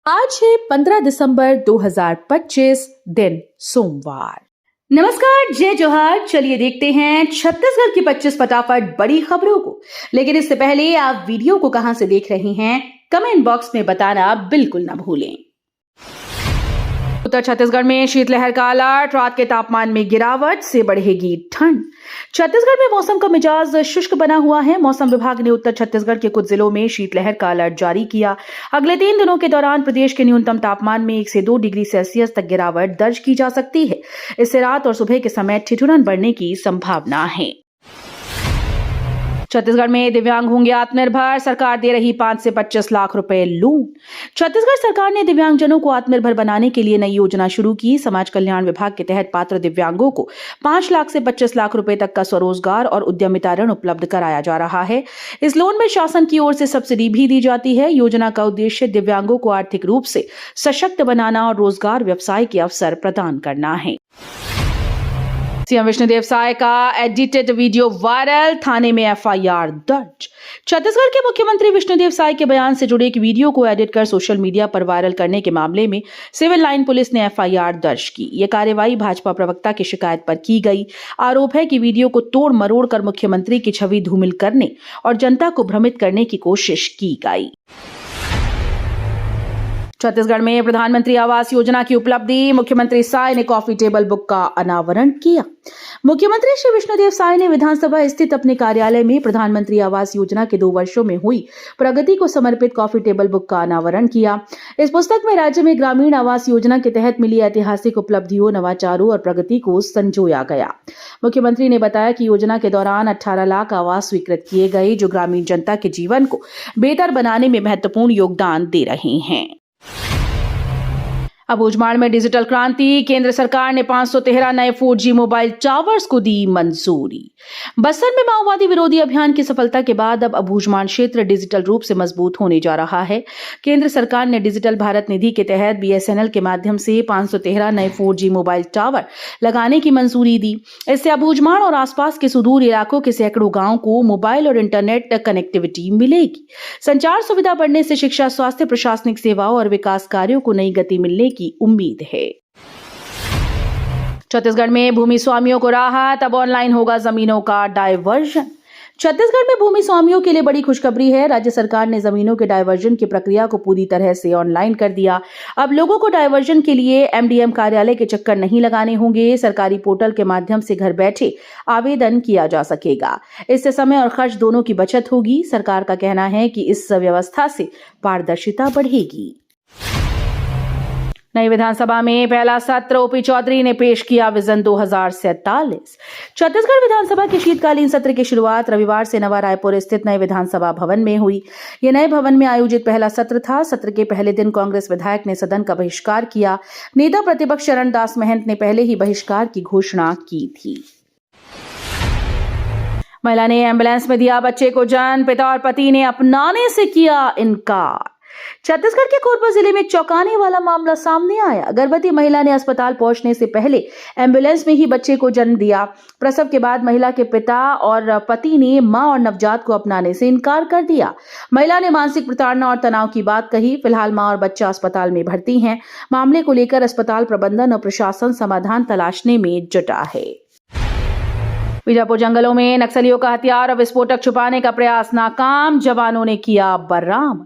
आज है 15 दिसंबर 2025 दिन सोमवार। नमस्कार, जय जोहार। चलिए देखते हैं छत्तीसगढ़ की 25 फटाफट बड़ी खबरों को। लेकिन इससे पहले आप वीडियो को कहां से देख रहे हैं, कमेंट बॉक्स में बताना बिल्कुल ना भूलें। उत्तर छत्तीसगढ़ में शीतलहर का अलर्ट, रात के तापमान में गिरावट से बढ़ेगी ठंड। छत्तीसगढ़ में मौसम का मिजाज शुष्क बना हुआ है। मौसम विभाग ने उत्तर छत्तीसगढ़ के कुछ जिलों में शीतलहर का अलर्ट जारी किया। अगले 3 दिनों के दौरान प्रदेश के न्यूनतम तापमान में 1 से 2 डिग्री सेल्सियस तक गिरावट दर्ज की जा सकती है। इससे रात और सुबह के समय ठिठुरन बढ़ने की संभावना है। छत्तीसगढ़ में दिव्यांग होंगे आत्मनिर्भर, सरकार दे रही 5 से 25 लाख रुपए लोन। छत्तीसगढ़ सरकार ने दिव्यांगजनों को आत्मनिर्भर बनाने के लिए नई योजना शुरू की। समाज कल्याण विभाग के तहत पात्र दिव्यांगों को 5 लाख से 25 लाख रुपए तक का स्वरोजगार और उद्यमिता ऋण उपलब्ध कराया जा रहा है। इस लोन में शासन की ओर से सब्सिडी भी दी जाती है। योजना का उद्देश्य दिव्यांगों को आर्थिक रूप से सशक्त बनाना और रोजगार व्यवसाय के अवसर प्रदान करना है। सीएम विष्णुदेव साय का एडिटेड वीडियो वायरल, थाने में एफआईआर दर्ज। छत्तीसगढ़ के मुख्यमंत्री विष्णुदेव साय के बयान से जुड़े एक वीडियो को एडिट कर सोशल मीडिया पर वायरल करने के मामले में सिविल लाइन पुलिस ने एफआईआर दर्ज की। यह कार्रवाई भाजपा प्रवक्ता की शिकायत पर की गई। आरोप है कि वीडियो को तोड़ मरोड़ कर मुख्यमंत्री की छवि धूमिल करने और जनता को भ्रमित करने की कोशिश की गई। छत्तीसगढ़ में प्रधानमंत्री आवास योजना की उपलब्धि, मुख्यमंत्री साय ने कॉफी टेबल बुक का अनावरण किया। मुख्यमंत्री श्री विष्णुदेव साय ने विधानसभा स्थित अपने कार्यालय में प्रधानमंत्री आवास योजना के 2 वर्षों में हुई प्रगति को समर्पित कॉफी टेबल बुक का अनावरण किया। इस पुस्तक में राज्य में ग्रामीण आवास योजना के तहत मिली ऐतिहासिक उपलब्धियों, नवाचारों और प्रगति को संजोया गया। मुख्यमंत्री ने बताया कि योजना के दौरान 18 लाख आवास स्वीकृत किए गए, जो ग्रामीण जनता के जीवन को बेहतर बनाने में महत्वपूर्ण योगदान दे रहे हैं। अबूझमाड़ में डिजिटल क्रांति, केंद्र सरकार ने 513 नए 4G मोबाइल टावर्स को दी मंजूरी। बस्तर में माओवादी विरोधी अभियान की सफलता के बाद अब अबूझमाड़ क्षेत्र डिजिटल रूप से मजबूत होने जा रहा है। केंद्र सरकार ने डिजिटल भारत निधि के तहत BSNL के माध्यम से 513 नए 4G मोबाइल टावर लगाने की मंजूरी दी। इससे अबूझमाड़ और आसपास के सुदूर इलाकों के सैकड़ों गांवों को मोबाइल और इंटरनेट कनेक्टिविटी मिलेगी। संचार सुविधा बढ़ने से शिक्षा, स्वास्थ्य, प्रशासनिक सेवाओं और विकास कार्यों को नई गति मिलने की उम्मीद है। छत्तीसगढ़ में भूमि स्वामियों को राहत, अब ऑनलाइन होगा जमीनों का डायवर्जन। छत्तीसगढ़ में भूमि स्वामियों के लिए बड़ी खुशखबरी है। राज्य सरकार ने जमीनों के डायवर्जन की प्रक्रिया को पूरी तरह से ऑनलाइन कर दिया। अब लोगों को डायवर्जन के लिए MDM कार्यालय के चक्कर नहीं लगाने होंगे। सरकारी पोर्टल के माध्यम से घर बैठे आवेदन किया जा सकेगा। इससे समय और खर्च दोनों की बचत होगी। सरकार का कहना है कि इस व्यवस्था से पारदर्शिता बढ़ेगी। नई विधानसभा में पहला सत्र, ओपी चौधरी ने पेश किया विजन 2047। छत्तीसगढ़ विधानसभा के शीतकालीन सत्र की शुरुआत रविवार से नवा रायपुर स्थित नए विधानसभा भवन में हुई। यह नए भवन में आयोजित पहला सत्र था। सत्र के पहले दिन कांग्रेस विधायक ने सदन का बहिष्कार किया। नेता प्रतिपक्ष चरणदास महंत ने पहले ही बहिष्कार की घोषणा की थी। महिला ने एम्बुलेंस में दिया बच्चे को जन्म, पिता और पति ने अपनाने से किया इनकार। छत्तीसगढ़ के कोरबा जिले में एक चौंकाने वाला मामला सामने आया। गर्भवती महिला ने अस्पताल पहुंचने से पहले एम्बुलेंस में ही बच्चे को जन्म दिया। प्रसव के बाद महिला के पिता और पति ने मां और नवजात को अपनाने से इनकार कर दिया। महिला ने मानसिक प्रताड़ना और तनाव की बात कही। फिलहाल मां और बच्चा अस्पताल में भर्ती हैं। मामले को लेकर अस्पताल प्रबंधन और प्रशासन समाधान तलाशने में जुटा है। बीजापुर जंगलों में नक्सलियों का हथियार और विस्फोटक छुपाने का प्रयास नाकाम, जवानों ने किया बरामद।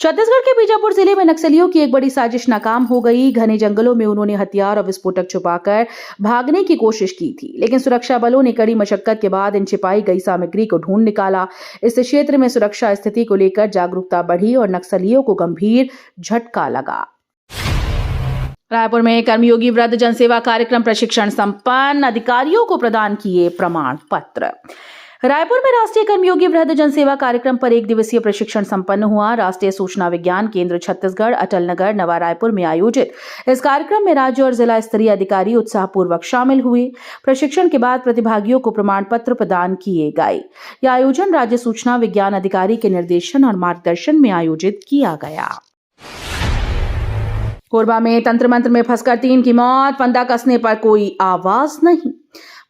छत्तीसगढ़ के बीजापुर जिले में नक्सलियों की एक बड़ी साजिश नाकाम हो गई। घने जंगलों में उन्होंने हथियार और विस्फोटक छुपाकर भागने की कोशिश की थी, लेकिन सुरक्षा बलों ने कड़ी मशक्कत के बाद इन छिपाई गई सामग्री को ढूंढ निकाला। इससे क्षेत्र में सुरक्षा स्थिति को लेकर जागरूकता बढ़ी और नक्सलियों को गंभीर झटका लगा। रायपुर में कर्मयोगी वृद्ध जनसेवा कार्यक्रम प्रशिक्षण संपन्न, अधिकारियों को प्रदान किए प्रमाण पत्र। रायपुर में राष्ट्रीय कर्मयोगी वृद्ध जनसेवा कार्यक्रम पर 1 दिवसीय प्रशिक्षण संपन्न हुआ। राष्ट्रीय सूचना विज्ञान केंद्र छत्तीसगढ़, अटल नगर, नवा रायपुर में आयोजित इस कार्यक्रम में राज्य और जिला स्तरीय अधिकारी उत्साहपूर्वक शामिल हुए। प्रशिक्षण के बाद प्रतिभागियों को प्रमाण पत्र प्रदान किए गए। यह आयोजन राज्य सूचना विज्ञान अधिकारी के निर्देशन और मार्गदर्शन में आयोजित किया गया। कोरबा में तंत्र मंत्र में फंसकर 3 की मौत, फंदा कसने पर कोई आवाज नहीं।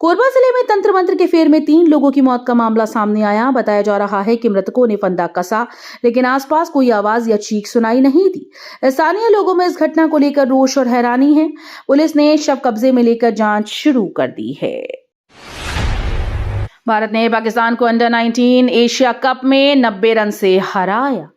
कोरबा जिले में तंत्र मंत्र के फेर में 3 लोगों की मौत का मामला सामने आया। बताया जा रहा है कि मृतकों ने फंदा कसा, लेकिन आसपास कोई आवाज या चीख सुनाई नहीं दी। स्थानीय लोगों में इस घटना को लेकर रोष और हैरानी है। पुलिस ने शव कब्जे में लेकर जांच शुरू कर दी है। भारत ने पाकिस्तान को अंडर 19 एशिया कप में 90 रन से हराया।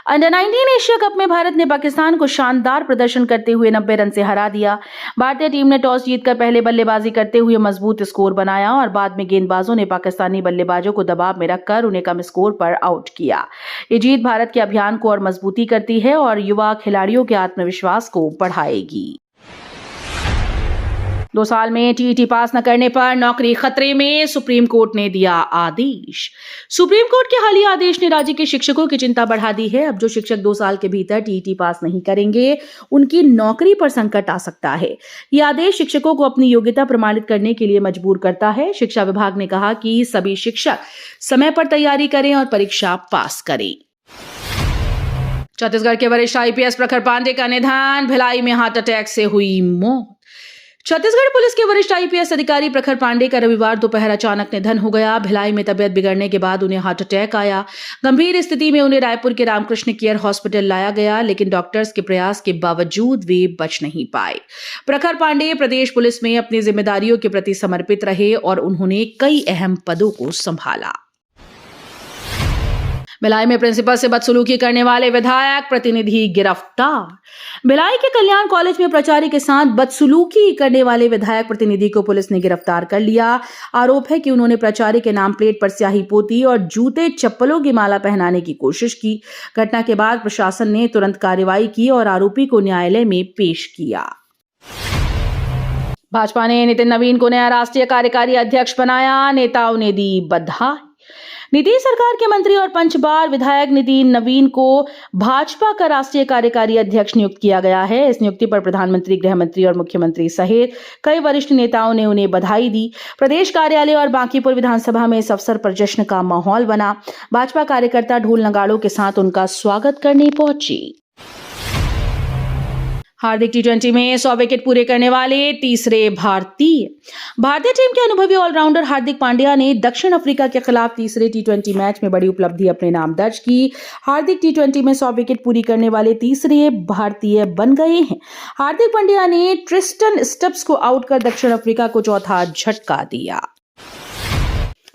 अंडर 19 एशिया कप में भारत ने पाकिस्तान को शानदार प्रदर्शन करते हुए 90 रन से हरा दिया। भारतीय टीम ने टॉस जीतकर पहले बल्लेबाजी करते हुए मजबूत स्कोर बनाया और बाद में गेंदबाजों ने पाकिस्तानी बल्लेबाजों को दबाव में रखकर उन्हें कम स्कोर पर आउट किया। ये जीत भारत के अभियान को और मजबूती करती है और युवा खिलाड़ियों के आत्मविश्वास को बढ़ाएगी। 2 साल में टीईटी पास न करने पर नौकरी खतरे में, सुप्रीम कोर्ट ने दिया आदेश। सुप्रीम कोर्ट के हालिया आदेश ने राज्य के शिक्षकों की चिंता बढ़ा दी है। अब जो शिक्षक 2 साल के भीतर टीईटी पास नहीं करेंगे, उनकी नौकरी पर संकट आ सकता है। यह आदेश शिक्षकों को अपनी योग्यता प्रमाणित करने के लिए मजबूर करता है। शिक्षा विभाग ने कहा कि सभी शिक्षक समय पर तैयारी करें और परीक्षा पास करें। छत्तीसगढ़ के वरिष्ठ आईपीएस प्रखर पांडे का निधन, भिलाई में हार्ट अटैक से हुई मौत। छत्तीसगढ़ पुलिस के वरिष्ठ आईपीएस अधिकारी प्रखर पांडे का रविवार दोपहर अचानक निधन हो गया। भिलाई में तबियत बिगड़ने के बाद उन्हें हार्ट अटैक आया। गंभीर स्थिति में उन्हें रायपुर के रामकृष्ण केयर हॉस्पिटल लाया गया, लेकिन डॉक्टर्स के प्रयास के बावजूद वे बच नहीं पाए। प्रखर पांडे प्रदेश पुलिस में अपनी जिम्मेदारियों के प्रति समर्पित रहे और उन्होंने कई अहम पदों को संभाला। भिलाई में प्रिंसिपल से बदसलूकी करने वाले विधायक प्रतिनिधि गिरफ्तार। भिलाई के कल्याण कॉलेज में प्राचार्य के साथ बदसलूकी करने वाले विधायक प्रतिनिधि को पुलिस ने गिरफ्तार कर लिया। आरोप है कि उन्होंने प्राचार्य के नाम प्लेट पर स्याही पोती और जूते चप्पलों की माला पहनाने की कोशिश की। घटना के बाद प्रशासन ने तुरंत कार्रवाई की और आरोपी को न्यायालय में पेश किया। भाजपा ने नितिन नवीन को नया राष्ट्रीय कार्यकारी अध्यक्ष बनाया। नेताओं ने दी बधाई। नीतीश सरकार के मंत्री और 5 बार विधायक नितिन नवीन को भाजपा का राष्ट्रीय कार्यकारी अध्यक्ष नियुक्त किया गया है। इस नियुक्ति पर प्रधानमंत्री, गृह मंत्री और मुख्यमंत्री सहित कई वरिष्ठ नेताओं ने उन्हें बधाई दी। प्रदेश कार्यालय और बांकीपुर विधानसभा में इस अवसर पर जश्न का माहौल बना। भाजपा कार्यकर्ता ढोल नगाड़ों के साथ उनका स्वागत करने पहुंचे। हार्दिक टी20 में 100 विकेट पूरे करने वाले तीसरे भारतीय टीम के अनुभवी ऑलराउंडर हार्दिक पांड्या ने दक्षिण अफ्रीका के खिलाफ तीसरे टी20 मैच में बड़ी उपलब्धि अपने नाम दर्ज की। हार्दिक टी20 में 100 विकेट पूरी करने वाले तीसरे भारतीय बन गए हैं। हार्दिक पांड्या ने ट्रिस्टन स्टब्स को आउट कर दक्षिण अफ्रीका को चौथा झटका दिया।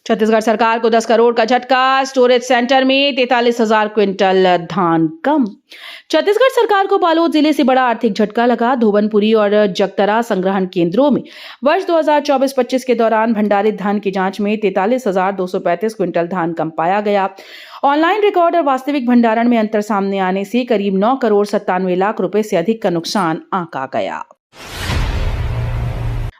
छत्तीसगढ़ सरकार को 10 करोड़ का झटका, स्टोरेज सेंटर में 43,000 क्विंटल धान कम। छत्तीसगढ़ सरकार को बालोद जिले से बड़ा आर्थिक झटका लगा। धोबनपुरी और जगतरा संग्रहण केंद्रों में वर्ष 2024-25 के दौरान भंडारित धान की जांच में 43,235 क्विंटल धान कम पाया गया। ऑनलाइन रिकॉर्ड और वास्तविक भंडारण में अंतर सामने आने से करीब 9 करोड़ 97 लाख रुपए से अधिक का नुकसान आंका गया।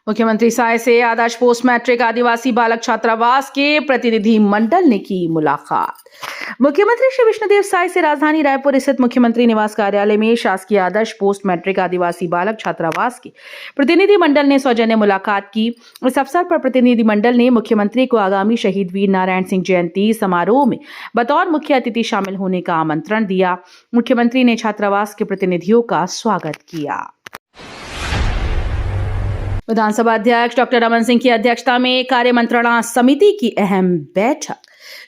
मुख्यमंत्री साय से आदर्श पोस्ट मैट्रिक आदिवासी बालक छात्रावास के प्रतिनिधि मंडल ने की मुलाकात। मुख्यमंत्री श्री विष्णुदेव साय से राजधानी रायपुर स्थित मुख्यमंत्री निवास कार्यालय में शासकीय आदर्श पोस्ट मैट्रिक आदिवासी बालक छात्रावास के प्रतिनिधि मंडल ने सौजन्य मुलाकात की। इस अवसर पर प्रतिनिधि मंडल ने मुख्यमंत्री को आगामी शहीद वीर नारायण सिंह जयंती समारोह में बतौर मुख्य अतिथि शामिल होने का आमंत्रण दिया। मुख्यमंत्री ने छात्रावास के प्रतिनिधियों का स्वागत किया। विधानसभा अध्यक्ष डॉक्टर रमन सिंह की अध्यक्षता में कार्य मंत्रणा समिति की अहम बैठक।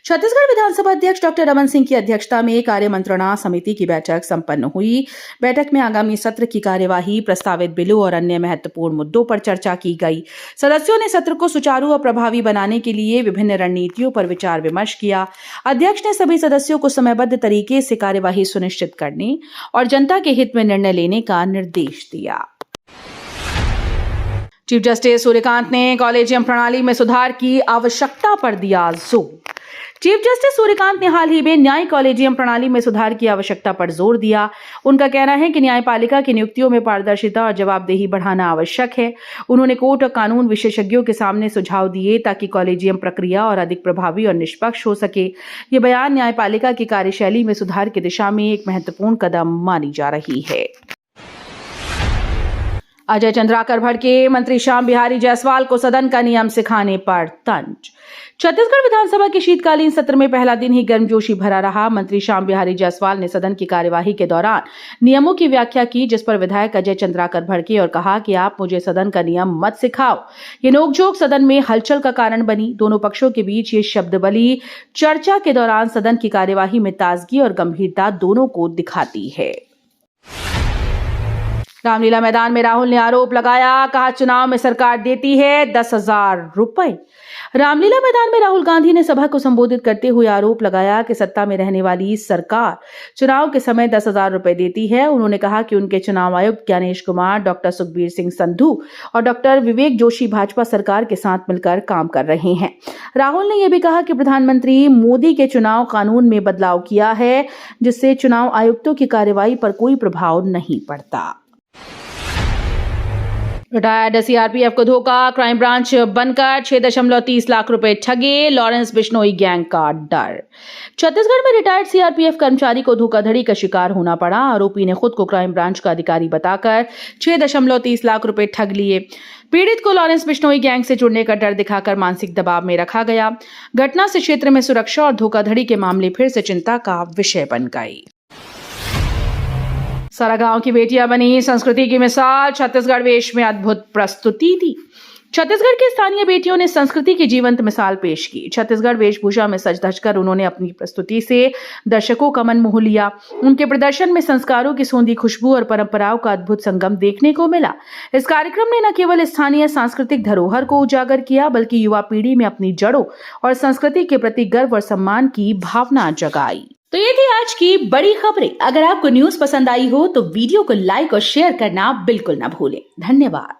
छत्तीसगढ़ विधानसभा अध्यक्ष डॉक्टर रमन सिंह की अध्यक्षता में कार्य मंत्रणा समिति की बैठक संपन्न हुई। बैठक में आगामी सत्र की कार्यवाही, प्रस्तावित बिलों और अन्य महत्वपूर्ण मुद्दों पर चर्चा की गई। सदस्यों ने सत्र को सुचारू और प्रभावी बनाने के लिए विभिन्न रणनीतियों पर विचार विमर्श किया। अध्यक्ष ने सभी सदस्यों को समयबद्ध तरीके से कार्यवाही सुनिश्चित करने और जनता के हित में निर्णय लेने का निर्देश दिया। चीफ जस्टिस सूर्यकांत ने कॉलेजियम प्रणाली में सुधार की आवश्यकता पर दिया जोर। चीफ जस्टिस सूर्यकांत ने हाल ही में न्याय कॉलेजियम प्रणाली में सुधार की आवश्यकता पर जोर दिया। उनका कहना है कि न्यायपालिका की नियुक्तियों में पारदर्शिता और जवाबदेही बढ़ाना आवश्यक है। उन्होंने कोर्ट और कानून विशेषज्ञों के सामने सुझाव दिए ताकि कॉलेजियम प्रक्रिया और अधिक प्रभावी और निष्पक्ष हो सके। ये बयान न्यायपालिका की कार्यशैली में सुधार की दिशा में एक महत्वपूर्ण कदम मानी जा रही है। अजय चंद्राकर भड़के, मंत्री श्याम बिहारी जायसवाल को सदन का नियम सिखाने पर तंज। छत्तीसगढ़ विधानसभा के शीतकालीन सत्र में पहला दिन ही गर्मजोशी भरा रहा। मंत्री श्याम बिहारी जायसवाल ने सदन की कार्यवाही के दौरान नियमों की व्याख्या की, जिस पर विधायक अजय चंद्राकर भड़के और कहा कि आप मुझे सदन का नियम मत सिखाओ। ये नोकझोंक सदन में हलचल का कारण बनी। दोनों पक्षों के बीच ये शब्दबली चर्चा के दौरान सदन की कार्यवाही में ताजगी और गंभीरता दोनों को दिखाती है। रामलीला मैदान में राहुल ने आरोप लगाया, कहा चुनाव में सरकार देती है 10,000 रुपए। रामलीला मैदान में राहुल गांधी ने सभा को संबोधित करते हुए आरोप लगाया कि सत्ता में रहने वाली सरकार चुनाव के समय 10,000 रुपए देती है। उन्होंने कहा कि उनके चुनाव आयुक्त ज्ञानेश कुमार, डॉक्टर सुखबीर सिंह संधू और डॉक्टर विवेक जोशी भाजपा सरकार के साथ मिलकर काम कर रहे हैं। राहुल ने यह भी कहा कि प्रधानमंत्री मोदी के चुनाव कानून में बदलाव किया है, जिससे चुनाव आयुक्तों की कार्रवाई पर कोई प्रभाव नहीं पड़ता। रिटायर्ड सीआरपीएफ को धोखा, क्राइम ब्रांच बनकर 6.30 लाख रुपए ठगे, लॉरेंस बिश्नोई गैंग का डर। छत्तीसगढ़ में रिटायर्ड सीआरपीएफ कर्मचारी को धोखाधड़ी का शिकार होना पड़ा। आरोपी ने खुद को क्राइम ब्रांच का अधिकारी बताकर 6.30 लाख रुपए ठग लिए। पीड़ित को लॉरेंस बिश्नोई गैंग से जुड़ने का डर दिखाकर मानसिक दबाव में रखा गया। घटना से क्षेत्र में सुरक्षा और धोखाधड़ी के मामले फिर से चिंता का विषय बन गए। सारागांव की बेटियां बनी संस्कृति की मिसाल, छत्तीसगढ़ वेश में अद्भुत प्रस्तुति दी। छत्तीसगढ़ की स्थानीय बेटियों ने संस्कृति की जीवंत मिसाल पेश की। छत्तीसगढ़ वेशभूषा में सज धज कर उन्होंने अपनी प्रस्तुति से दर्शकों का मन मोह लिया। उनके प्रदर्शन में संस्कारों की सौंधी खुशबू और परंपराओं का अद्भुत संगम देखने को मिला। इस कार्यक्रम ने न केवल स्थानीय सांस्कृतिक धरोहर को उजागर किया, बल्कि युवा पीढ़ी में अपनी जड़ों और संस्कृति के प्रति गर्व और सम्मान की भावना जगाई। तो ये थी आज की बड़ी खबरें। अगर आपको न्यूज पसंद आई हो तो वीडियो को लाइक और शेयर करना बिल्कुल ना भूलें। धन्यवाद।